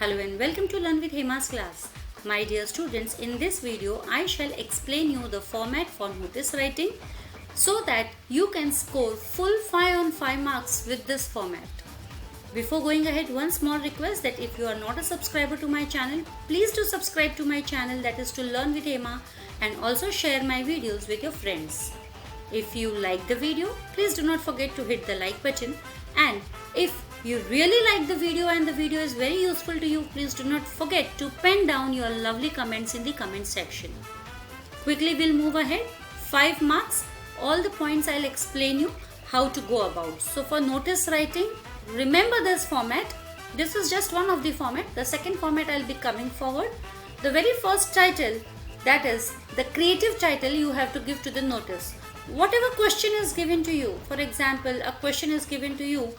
Hello and welcome to Learn with Hema's class. My dear students, in this video I shall explain you the format for notice writing so that you can score full 5 on 5 marks with this format. Before going ahead, one small request that if you are not a subscriber to my channel, please do subscribe to my channel, that is to Learn with Hema, and also share my videos with your friends. If you like the video, please do not forget to hit the like button, and if you really like the video and the video is very useful to you, please do not forget to pen down your lovely comments in the comment section. Quickly we'll move ahead. 5 marks, all the points I'll explain you how to go about. So for notice writing, remember this format. This is just one of the format. The second format I'll be coming forward. The very first title, that is the creative title, you have to give to the notice. Whatever question is given to you, for example, a question is given to you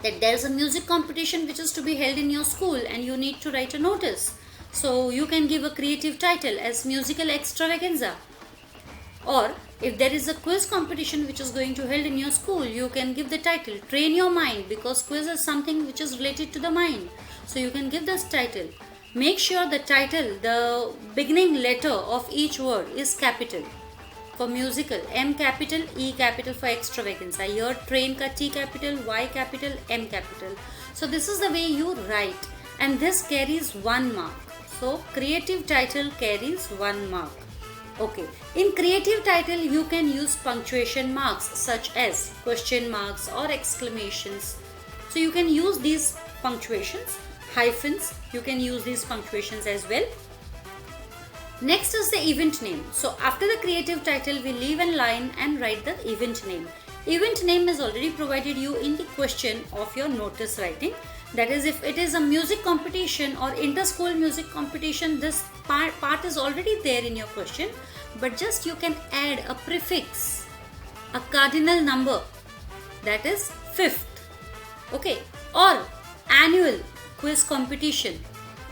that there is a music competition which is to be held in your school and you need to write a notice. So you can give a creative title as musical extravaganza. Or if there is a quiz competition which is going to held in your school, you can give the title Train Your Mind, because quiz is something which is related to the mind. So you can give this title. Make sure the title, the beginning letter of each word is capital. For musical, M capital, E capital for extravaganza. Here train ka T capital, Y capital, M capital. So this is the way you write, and this carries 1 mark. So creative title carries 1 mark. Okay. In creative title, you can use punctuation marks such as question marks or exclamations. So you can use these punctuations, hyphens, you can use these punctuations as well. Next is the event name. So after the creative title, we leave a line and write the event name. Event name is already provided you in the question of your notice writing. That is, if it is a music competition or inter-school music competition, this part is already there in your question. But just you can add a prefix, a cardinal number, that is 5th. Okay. Or annual quiz competition.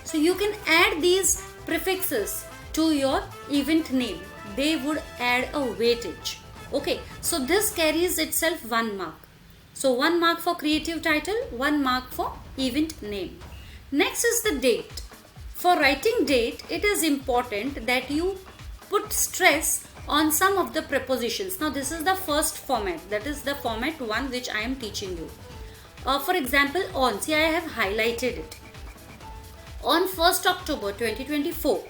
So you can add these prefixes to your event name. They would add a weightage. Okay, so this carries itself 1 mark. So 1 mark for creative title, 1 mark for event name. Next is the date. For writing date, it is important that you put stress on some of the prepositions. Now this is the first format, that is the format 1 which I am teaching you. For example, on, see I have highlighted it. On 1st October 2024,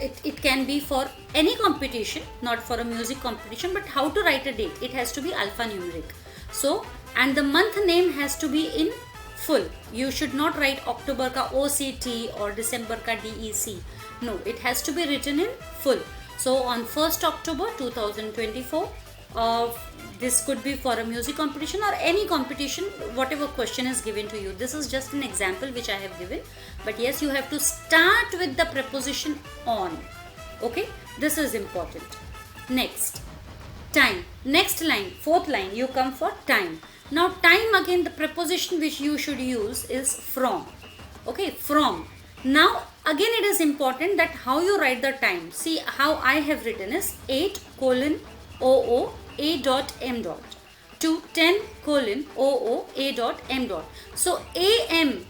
it can be for any competition, not for a music competition, but how to write a date? It has to be alphanumeric. So, and the month name has to be in full. You should not write October ka OCT or December ka DEC. No, it has to be written in full. So, on 1st October 2024, this could be for a music competition or any competition, whatever question is given to you. This is just an example which I have given. But yes, you have to start with the preposition on. Okay, this is important. Next, time. Next line, 4th line, you come for time. Now time, again the preposition which you should use is from. Okay, from. Now again it is important that how you write the time. See how I have written is 8:00 A dot M dot to 10:00 A dot M dot. So AM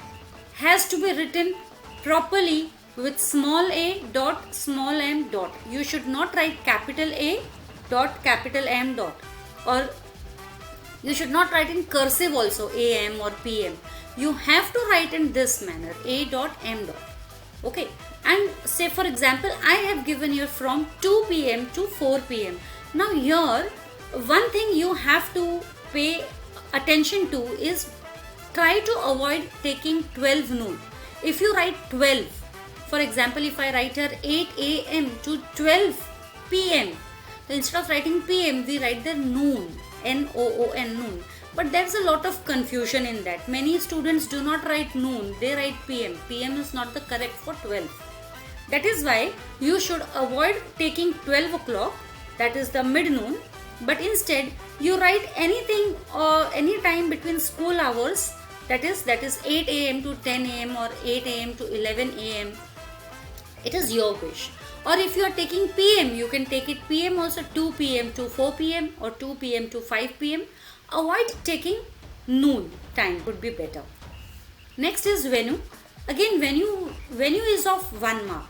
has to be written properly with small a dot small m dot. You should not write capital A dot capital M dot, or you should not write in cursive also AM or PM. You have to write in this manner, A dot M dot. Okay, and say for example I have given here from 2 PM to 4 PM. Now here one thing you have to pay attention to is try to avoid taking 12 noon. If you write 12, for example if I write here 8 AM to 12 PM, so instead of writing PM we write the noon, N-O-O-N, noon. But there's a lot of confusion in that. Many students do not write noon, they write PM. PM is not the correct for 12. That is why you should avoid taking 12 o'clock, that is the mid noon. But instead you write anything or any time between school hours, that is 8 AM to 10 AM or 8 AM to 11 AM. It is your wish. Or if you are taking PM, you can take it PM also, 2 PM to 4 PM or 2 PM to 5 PM. Avoid taking noon time, would be better. Next is venue. Again, venue is of 1 mark.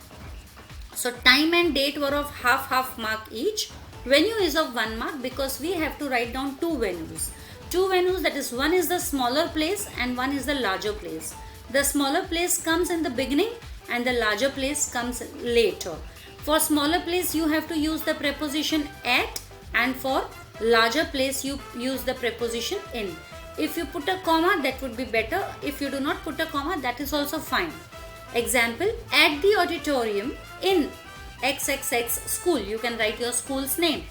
So time and date were of half mark each. Venue is of 1 mark because we have to write down two venues. Two venues, that is, one is the smaller place and one is the larger place. The smaller place comes in the beginning and the larger place comes later. For smaller place you have to use the preposition at, and for larger place you use the preposition in. If you put a comma, that would be better. If you do not put a comma, that is also fine. Example, at the auditorium in XXX school, you can write your school's name.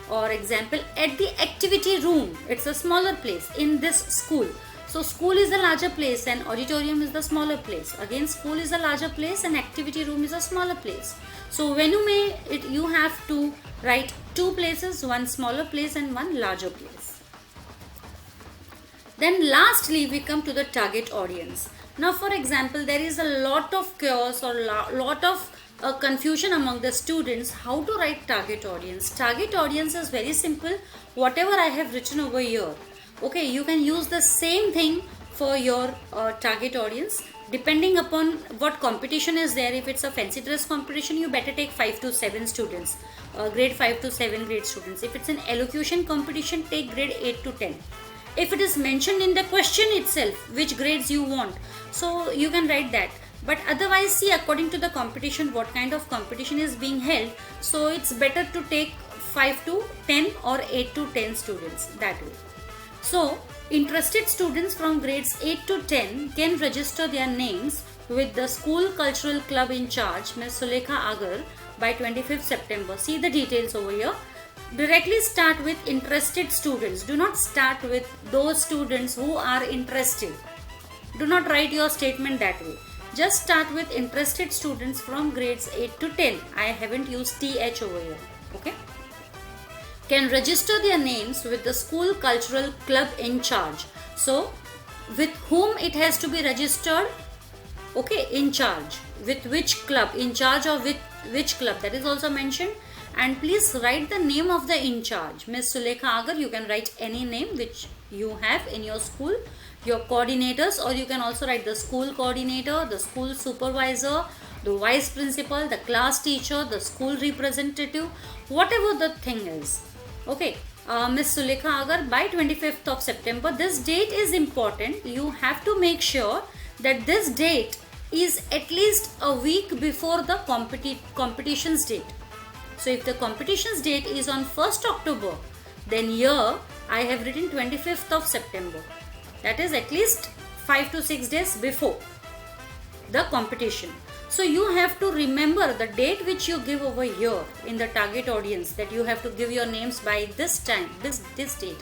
Or example, at the activity room, it's a smaller place, in this school. So school is a larger place and auditorium is the smaller place. Again, school is a larger place and activity room is a smaller place. So when you have to write two places, one smaller place and one larger place. Then lastly, we come to the target audience. Now for example, there is a lot of chaos or lot of confusion among the students how to write target audience. Target audience is very simple. Whatever I have written over here, okay, you can use the same thing for your target audience depending upon what competition is there. If it's a fancy dress competition, you better take 5 to 7 students, grade 5 to 7 grade students. If it's an elocution competition, take grade 8 to 10. If it is mentioned in the question itself which grades you want, so you can write that. But otherwise, see, according to the competition, what kind of competition is being held, so it's better to take 5 to 10 or 8 to 10 students, that way. So interested students from grades 8 to 10 can register their names with the school cultural club in charge, Ms. Sulekha Agar, by 25th September. See the details over here. Directly start with interested students. Do not start with those students who are interested. Do not write your statement that way. Just start with interested students from grades 8 to 10. I haven't used TH over here. Okay. Can register their names with the school cultural club in charge. So with whom it has to be registered? Okay, in charge. With which club? In charge of which club? That is also mentioned. And please write the name of the in charge. Ms. Sulekha Agar, you can write any name which you have in your school, your coordinators, or you can also write the school coordinator, the school supervisor, the vice principal, the class teacher, the school representative, whatever the thing is. Okay, Ms. Sulekha Agar, by 25th of September, this date is important. You have to make sure that this date is at least a week before the competition's date. So if the competition's date is on 1st October, then here I have written 25th of September. That is at least 5 to 6 days before the competition. So you have to remember the date which you give over here in the target audience, that you have to give your names by this time, this date.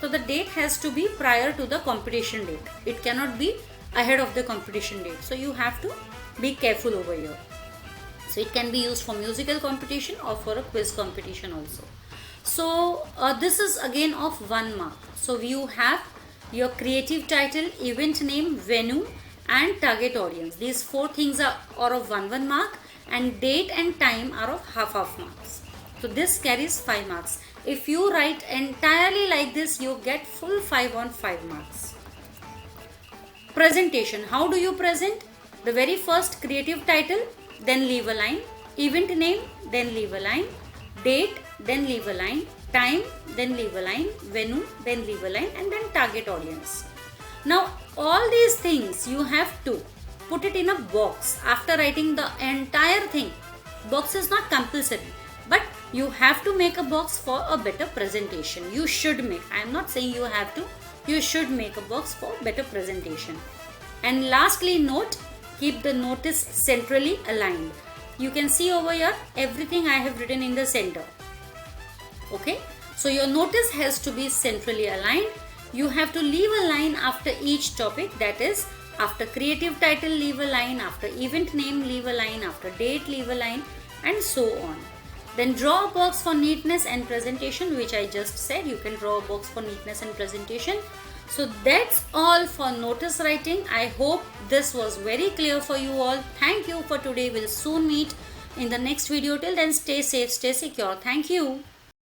So the date has to be prior to the competition date. It cannot be ahead of the competition date. So you have to be careful over here. So it can be used for musical competition or for a quiz competition also. So this is again of 1 mark. So you have your creative title, event name, venue and target audience. These 4 things are of 1 mark, and date and time are of half marks. So this carries 5 marks. If you write entirely like this, you get full 5 on 5 marks. Presentation. How do you present? The very first, creative title, then leave a line, event name, then leave a line, date, then leave a line, time, then leave a line, venue, then leave a line, and then target audience. Now all these things you have to put it in a box after writing the entire thing. Box is not compulsory, but you have to make a box for a better presentation. You should make. I am not saying you have to. You should make a box for better presentation. And lastly, note, keep the notice centrally aligned. You can see over here everything I have written in the center. Okay, so your notice has to be centrally aligned. You have to leave a line after each topic, that is, after creative title leave a line, after event name leave a line, after date leave a line, and so on. Then draw a box for neatness and presentation, which I just said. You can draw a box for neatness and presentation. So that's all for notice writing. I hope this was very clear for you all. Thank you for today. We'll soon meet in the next video. Till then, stay safe, stay secure. Thank you.